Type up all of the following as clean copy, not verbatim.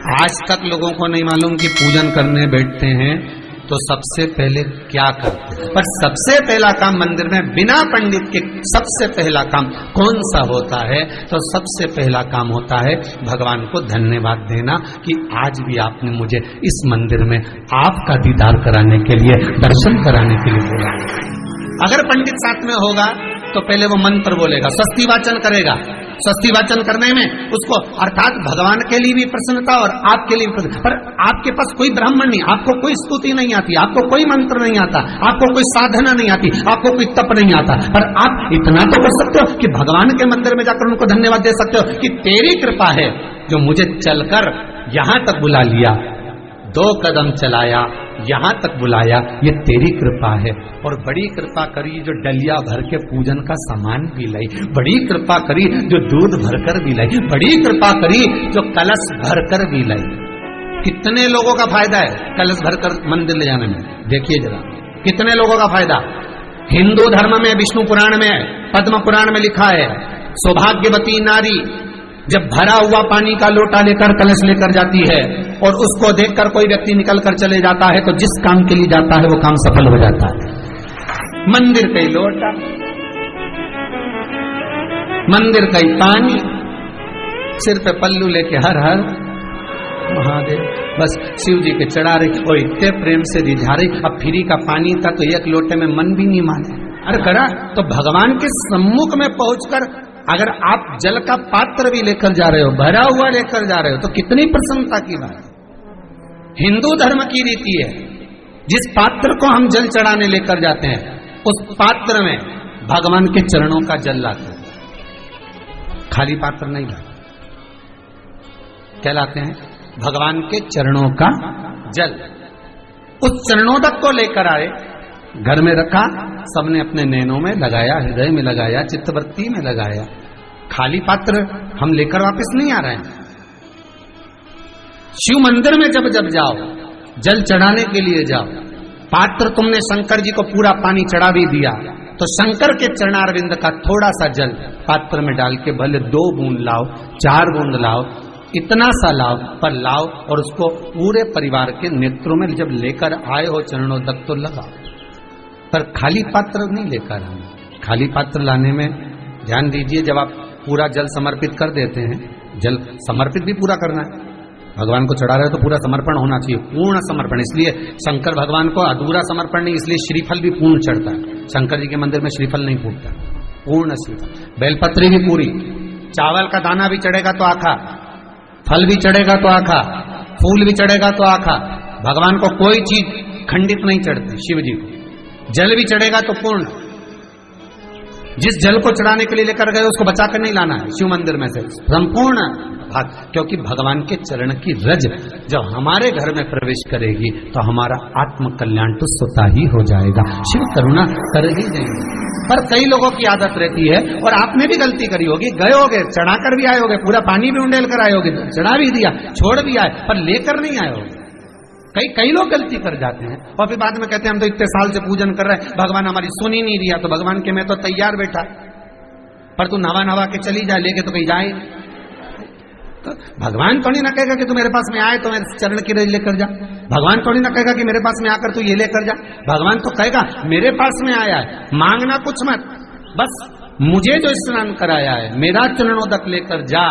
आज तक लोगों को नहीं मालूम कि पूजन करने बैठते हैं तो सबसे पहले क्या करते हैं। पर सबसे पहला काम मंदिर में बिना पंडित के सबसे पहला काम कौन सा होता है? तो सबसे पहला काम होता है भगवान को धन्यवाद देना कि आज भी आपने मुझे इस मंदिर में आपका दीदार कराने के लिए, दर्शन कराने के लिए बोला। अगर पंडित साथ में होगा तो पहले वो मंत्र बोलेगा, स्वस्ति वाचन करेगा। स्वस्ति वाचन करने में उसको अर्थात भगवान के लिए भी प्रसन्नता और आपके लिए भी प्रसन्नता। पर आपके पास कोई ब्राह्मण नहीं, आपको कोई स्तुति नहीं आती, आपको कोई मंत्र नहीं आता, आपको कोई साधना नहीं आती, आपको कोई तप नहीं आता, पर आप इतना तो कर सकते हो कि भगवान के मंदिर में जाकर उनको धन्यवाद दे सकते हो कि तेरी कृपा है जो मुझे चलकर यहां तक बुला लिया, 2 कदम चलाया, यहां तक बुलाया, ये तेरी कृपा है। और बड़ी कृपा करी जो डलिया भर के पूजन का सामान भी लाई, बड़ी कृपा करी जो दूध भरकर भी लाई, बड़ी कृपा करी जो कलश भरकर भी लाई। कितने लोगों का फायदा है कलश भरकर मंदिर ले जाने में? देखिए जरा कितने लोगों का फायदा। हिंदू धर्म में विष्णु पुराण में, पद्म पुराण में लिखा है, सौभाग्यवती नारी जब भरा हुआ पानी का लोटा लेकर कलश लेकर जाती है और उसको देखकर कोई व्यक्ति निकल कर चले जाता है तो जिस काम के लिए जाता है वो काम सफल हो जाता है। मंदिर का ही लोटा, मंदिर का ही पानी, सिर पे पल्लू लेके हर हर महादेव, बस शिव जी के चढ़ा रही और इतने प्रेम से रिझा रही। अब फ्री का पानी था तो एक लोटे में मन भी नहीं माने। अरे करा तो भगवान के सम्मुख में पहुंचकर अगर आप जल का पात्र भी लेकर जा रहे हो, भरा हुआ लेकर जा रहे हो, तो कितनी प्रसन्नता की बात। हिंदू धर्म की रीति है, जिस पात्र को हम जल चढ़ाने लेकर जाते हैं उस पात्र में भगवान के चरणों का जल लाते हैं, खाली पात्र नहीं लाते। क्या लाते हैं? भगवान के चरणों का जल। उस चरणोदक को लेकर आए, घर में रखा, सबने अपने नैनों में लगाया, हृदय में लगाया, चित्तवृत्ति में लगाया। खाली पात्र हम लेकर वापस नहीं आ रहे हैं। शिव मंदिर में जब जब जाओ, जल चढ़ाने के लिए जाओ, पात्र तुमने शंकर जी को पूरा पानी चढ़ा भी दिया तो शंकर के चरणारविंद का थोड़ा सा जल पात्र में डाल के भले 2 बूंद लाओ, 4 बूंद लाओ, इतना सा लाओ, पर लाओ और उसको पूरे परिवार के नेत्रों में जब लेकर आए हो चरणोदक तो लगाओ। पर खाली पात्र नहीं लेकर आना। खाली पात्र लाने में ध्यान दीजिए, जब आप पूरा जल समर्पित कर देते हैं, जल समर्पित भी पूरा करना है, भगवान को चढ़ा रहे हो तो पूरा समर्पण होना चाहिए, पूर्ण समर्पण। इसलिए शंकर भगवान को अधूरा समर्पण नहीं, इसलिए श्रीफल भी पूर्ण चढ़ता है। शंकर जी के मंदिर में श्रीफल नहीं फूटता, पूर्ण श्रीफल। बेलपत्री भी पूरी, चावल का दाना भी चढ़ेगा तो आखा, फल भी चढ़ेगा तो आखा, फूल भी चढ़ेगा तो आखा। भगवान को कोई चीज खंडित नहीं चढ़ती, शिव जी को जल भी चढ़ेगा तो पूर्ण। जिस जल को चढ़ाने के लिए लेकर गए उसको बचाकर नहीं लाना है शिव मंदिर में से, संपूर्ण भाग। क्योंकि भगवान के चरण की रज जब हमारे घर में प्रवेश करेगी तो हमारा आत्म कल्याण तो स्वतः ही हो जाएगा। शिव करुणा कर ही देंगे। पर कई लोगों की आदत रहती है, और आपने भी गलती करी होगी, गए होगे, चढ़ाकर भी आए होगे, पूरा पानी भी उंडेल कर आए होगे, चढ़ा भी दिया, छोड़ भी आए, पर लेकर नहीं आए होगे। कई लोग गलती कर जाते हैं और फिर बाद में कहते हैं हम तो इतने साल से पूजन कर रहे हैं, भगवान हमारी सुन ही नहीं दिया। तो भगवान के मैं तो तैयार बैठा, पर तू नवा के चली जाए, लेके तो कहीं जाए। तो भगवान थोड़ी ना कहेगा कि तू मेरे पास में आए तो मेरे चरण की रज लेकर जा। भगवान थोड़ी ना कहेगा कि मेरे पास में आकर तू ये लेकर जा। भगवान तो कहेगा मेरे पास में आया है, मांगना कुछ मत, बस मुझे जो स्नान कराया है मेरा चरणोदक लेकर जा,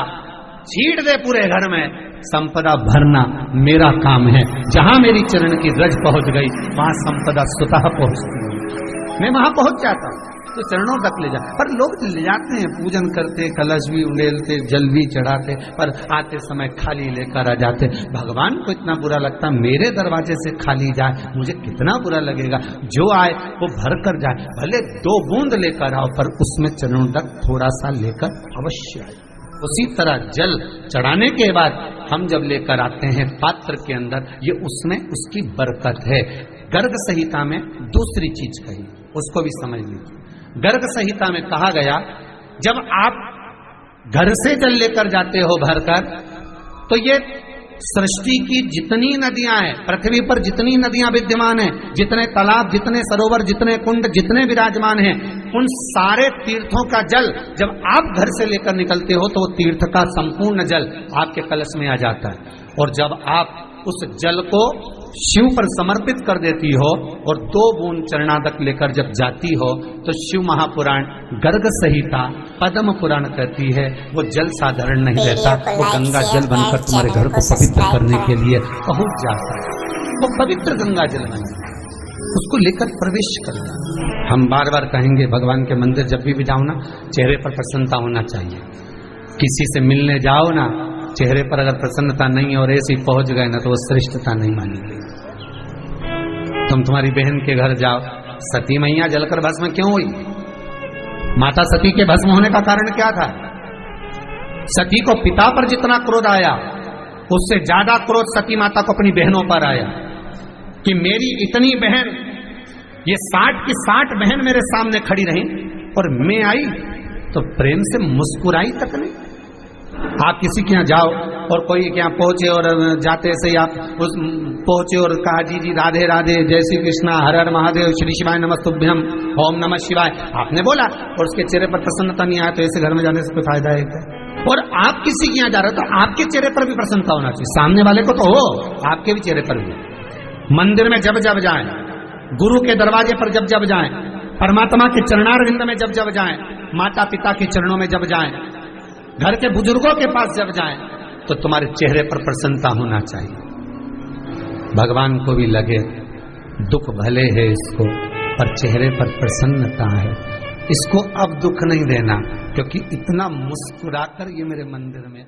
छीट दे पूरे घर में, संपदा भरना मेरा काम है। जहां मेरी चरण की रज पहुंच गई वहां संपदा स्वतः पहुंचती है, मैं वहां पहुंच जाता हूं। तो चरणों तक ले जा। पर लोग ले जाते हैं, पूजन करते, कलश भी उंडेलते, जल भी चढ़ाते, पर आते समय खाली लेकर आ जाते। भगवान को इतना बुरा लगता, मेरे दरवाजे से खाली जाए मुझे कितना बुरा लगेगा। जो आए वो भर कर जाए, भले 2 बूंद लेकर आओ, पर उसमें चरणों तक थोड़ा सा लेकर अवश्य आए। उसी तरह जल चढ़ाने के बाद हम जब लेकर आते हैं पात्र के अंदर, ये उसमें उसकी बरकत है। गर्ग संहिता में दूसरी चीज कही, उसको भी समझ लीजिए। गर्ग संहिता में कहा गया, जब आप घर से जल लेकर जाते हो भरकर, तो ये सृष्टि की जितनी नदियां हैं, पृथ्वी पर जितनी नदियां विद्यमान हैं, जितने तालाब, जितने सरोवर, जितने कुंड, जितने विराजमान हैं, उन सारे तीर्थों का जल जब आप घर से लेकर निकलते हो तो वो तीर्थ का संपूर्ण जल आपके कलश में आ जाता है। और जब आप उस जल को शिव पर समर्पित कर देती हो और 2 बूंद चरणादक लेकर जब जाती हो तो शिव महापुराण गर्ग संहिता पद्म पुराण कहती है वो जल साधारण नहीं रहता, वो गंगा जल बनकर तुम्हारे घर को पवित्र करने के लिए पहुंच जाता है। वो पवित्र गंगा जल बन उसको लेकर प्रवेश करना। हम बार बार कहेंगे भगवान के मंदिर जब भी जाओ ना, चेहरे पर प्रसन्नता होना चाहिए। किसी से मिलने जाओ ना, चेहरे पर अगर प्रसन्नता नहीं और ऐसे ही पहुंच गए ना तो वो श्रेष्ठता नहीं मानेंगे। तुम तुम्हारी बहन के घर जाओ, सती मैया जलकर भस्म क्यों हुई? माता सती के भस्म होने का कारण क्या था? सती को पिता पर जितना क्रोध आया उससे ज्यादा क्रोध सती माता को अपनी बहनों पर आया कि मेरी इतनी बहन, ये 60 की 60 बहन मेरे सामने खड़ी रही और मैं आई तो प्रेम से मुस्कुराई तक नहीं। आप किसी के यहाँ जाओ और कोई के यहाँ पहुंचे और जाते से ही आप उस पहुंचे और कहा जी जी राधे राधे, जय श्री कृष्णा, हर हर महादेव, श्री शिवाय नमस्तुभ्यम, ओम नमः शिवाय आपने बोला और उसके चेहरे पर प्रसन्नता नहीं आया तो ऐसे घर में जाने से कोई फायदा है क्या? और आप किसी के यहाँ जा रहे हो तो आपके चेहरे पर भी प्रसन्नता होना चाहिए, सामने वाले को तो हो, आपके भी चेहरे पर भी। मंदिर में जब जब जाएं, गुरु के दरवाजे पर जब जब जाएं, परमात्मा के चरणारविंद में जब जब जाएं, माता पिता के चरणों में जब जाएं, घर के बुजुर्गों के पास जब जाएं तो तुम्हारे चेहरे पर प्रसन्नता होना चाहिए। भगवान को भी लगे दुख भले है इसको पर चेहरे पर प्रसन्नता है, इसको अब दुख नहीं देना क्योंकि इतना मुस्कुराकर ये मेरे मंदिर में